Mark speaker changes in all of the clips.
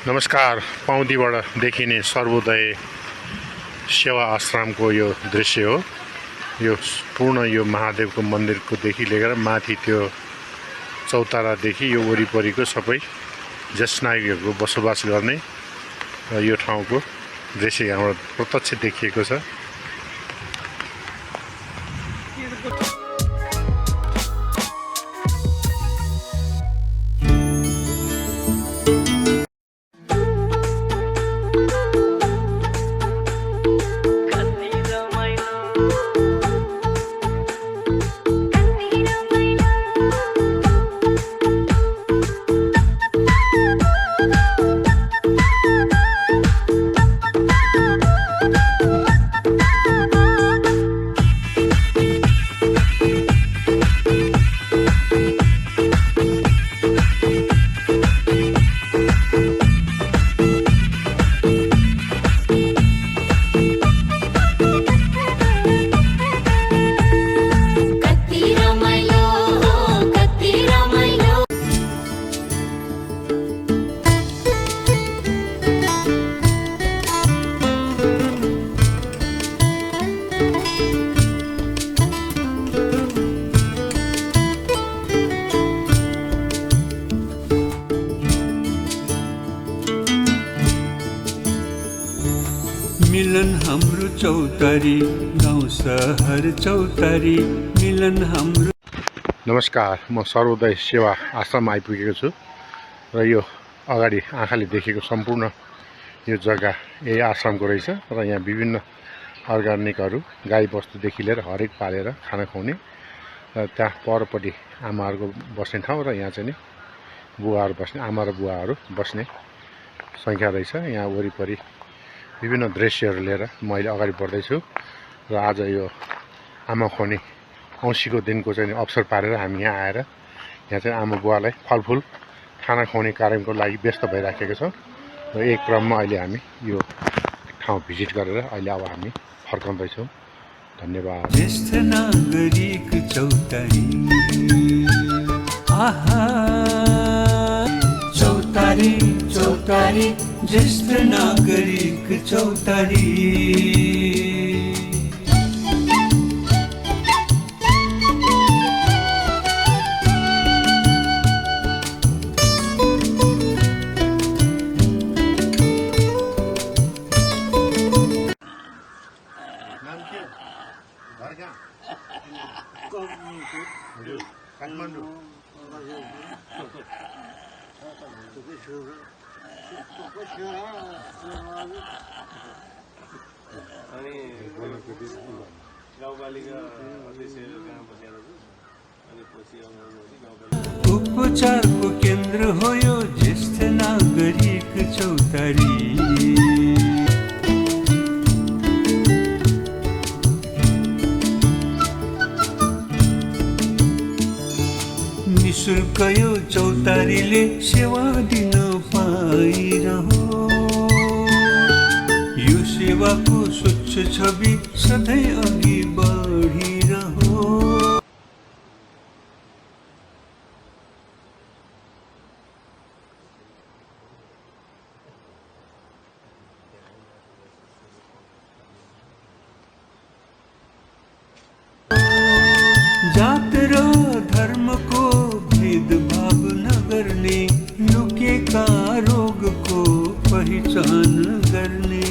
Speaker 1: नमस्कार। पौदीबाट देखिने सर्वोदय सेवा आश्रमको यो दृश्य हो। यो पूर्ण यो महादेवको मन्दिरको देखि लिएर माथि त्यो चौतारादेखि यो वरिपरिको सबै जसनागीहरूको बसोबास गर्ने यो ठाउँको दृश्य यहाँबाट प्रत्यक्ष देखिएको छ।
Speaker 2: मिलन हाम्रो चौतारी गाउँ सहर चौतारी मिलन हाम्रो।
Speaker 1: नमस्कार, म सर्वोदय सेवा आश्रम आइपुगेको छु र यो अगाडि आँखाले देखेको सम्पूर्ण यो जग्गा यही आश्रमको रहेछ र यहाँ विभिन्न अर्ग्यानिकहरू गाई बस्तुदेखि लिएर हरेक पालेर खाना खुवाउने र त्यहाँ परपट्टि आमाहरूको बस्ने ठाउँ र यहाँ चाहिँ नि बुवाहरू बस्ने आमा र बुवाहरू बस्ने सङ्ख्या रहेछ। यहाँ वरिपरि विभिन्न दृश्यहरू लिएर म अहिले अगाडि बढ्दैछु र आज यो आमा खुवाउने औँसीको दिनको चाहिँ अवसर पारेर हामी यहाँ आएर यहाँ चाहिँ आमा बुवालाई फलफुल खाना खुवाउने कार्यक्रमको लागि व्यस्त भइराखेको छौँ र एक क्रममा अहिले हामी यो ठाउँ भिजिट गरेर अहिले अब हामी फर्काउँदैछौँ। धन्यवाद।
Speaker 2: ज्येष्ठ नागरिक चौतारी आहा चौतारी चौतारी ज्येष्ठ नागरिक चौतारी।
Speaker 1: काठमाडौँ
Speaker 3: अनि गाउँपालिका अध्यक्षहरू कहाँ बसेर अनि पछि आउनु
Speaker 2: उपचारको केन्द्र हो यो ज्येष्ठ नागरिक चौतारी। निःशुल्क यो चौतारीले सेवा दिन पाइरहो। यो सेवाको स्वच्छ छवि सधैँ अघि बढिरहो। जात र धर्मको भेदभाव नगर्ने लुकेका रोगको पहिचान गर्ने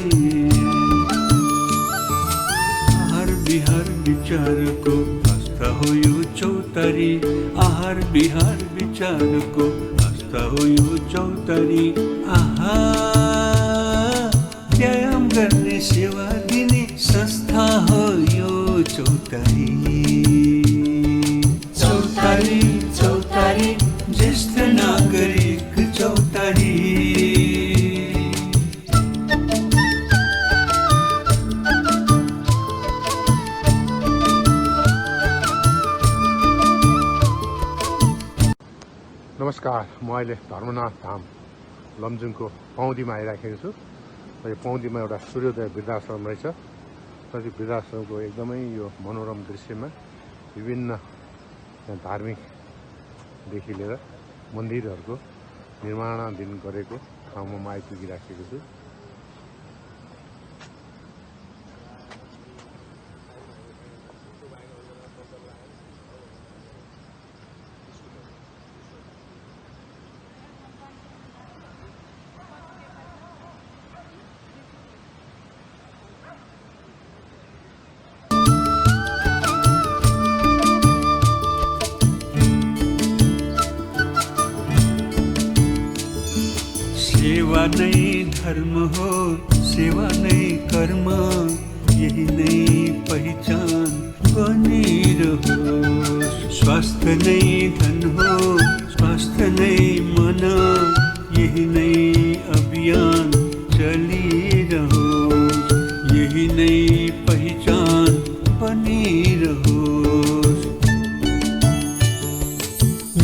Speaker 2: आहार विहार विचारको आस्था हो यो चौतारी। आहार विहार विचारको आस्था हो यो चौतारी। आहा व्यायाम गर्ने सेवा दिने संस्था हो यो चौतारी। चौतारी चौतारी ज्येष्ठ नागरिक चौतारी।
Speaker 1: नमस्कार, म अहिले धर्मनाथ धाम लमजुङको पौदीमा आइराखेको छु र यो पौदीमा एउटा सूर्योदय वृद्धाश्रम रहेछ र यो वृद्धाश्रमको एकदमै यो मनोरम दृश्यमा विभिन्न धार्मिकदेखि लिएर मन्दिरहरूको निर्माणाधीन गरेको ठाउँमा म आइपुगिराखेको छु।
Speaker 2: सेवा नै धर्म हो, सेवा नै कर्म, यही नै पहिचान बनिरहोस्। स्वास्थ्य नै धन हो, स्वास्थ्य नै मन, यही नै अभियान चलिरहोस्। यही नै पहिचान बनिरहोस्।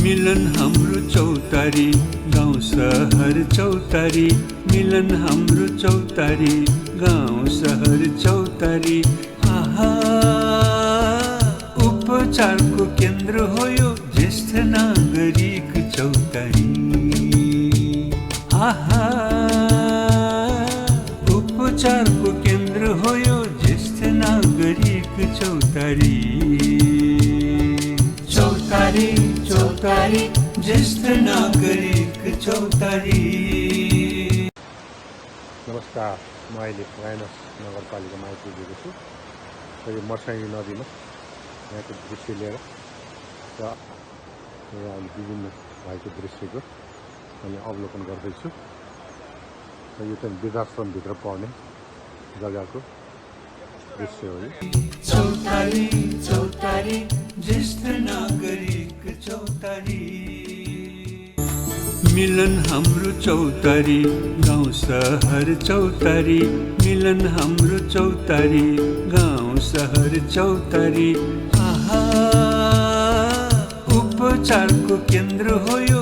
Speaker 2: मिलन हाम्रो चौतारी, गाउँ सहर चौतारी, मिलन हाम्रो चौतारी, गाउँ सहर चौतारी। आहा, उपचारको केन्द्र हो यो ज्येष्ठ नागरिक चौतारी। आहा, उपचारको केन्द्र हो यो ज्येष्ठ नागरिक चौतारी। चौतारी चौतारी, ज्येष्ठ नागरिक चौतारी।
Speaker 1: नमस्कार, म अहिले राइनस नगरपालिकामा आइपुगेको छु र यो मर्साङ्गी नदीमा यहाँको दृश्य लिएर र यहाँ अहिले विभिन्न भएको दृश्यको मैले अवलोकन गर्दैछु। र यो चाहिँ वृद्धाश्रमभित्र पर्ने जग्गाको दृश्य हो।
Speaker 2: चौतारी चौतारी, ज्येष्ठ नागरिक चौतारी। मिलन हाम्रो चौतारी, गाउँ सहर चौतारी, मिलन हाम्रो चौतारी, गाउँ सहर चौतारी। आहा, उपचारको केन्द्र हो यो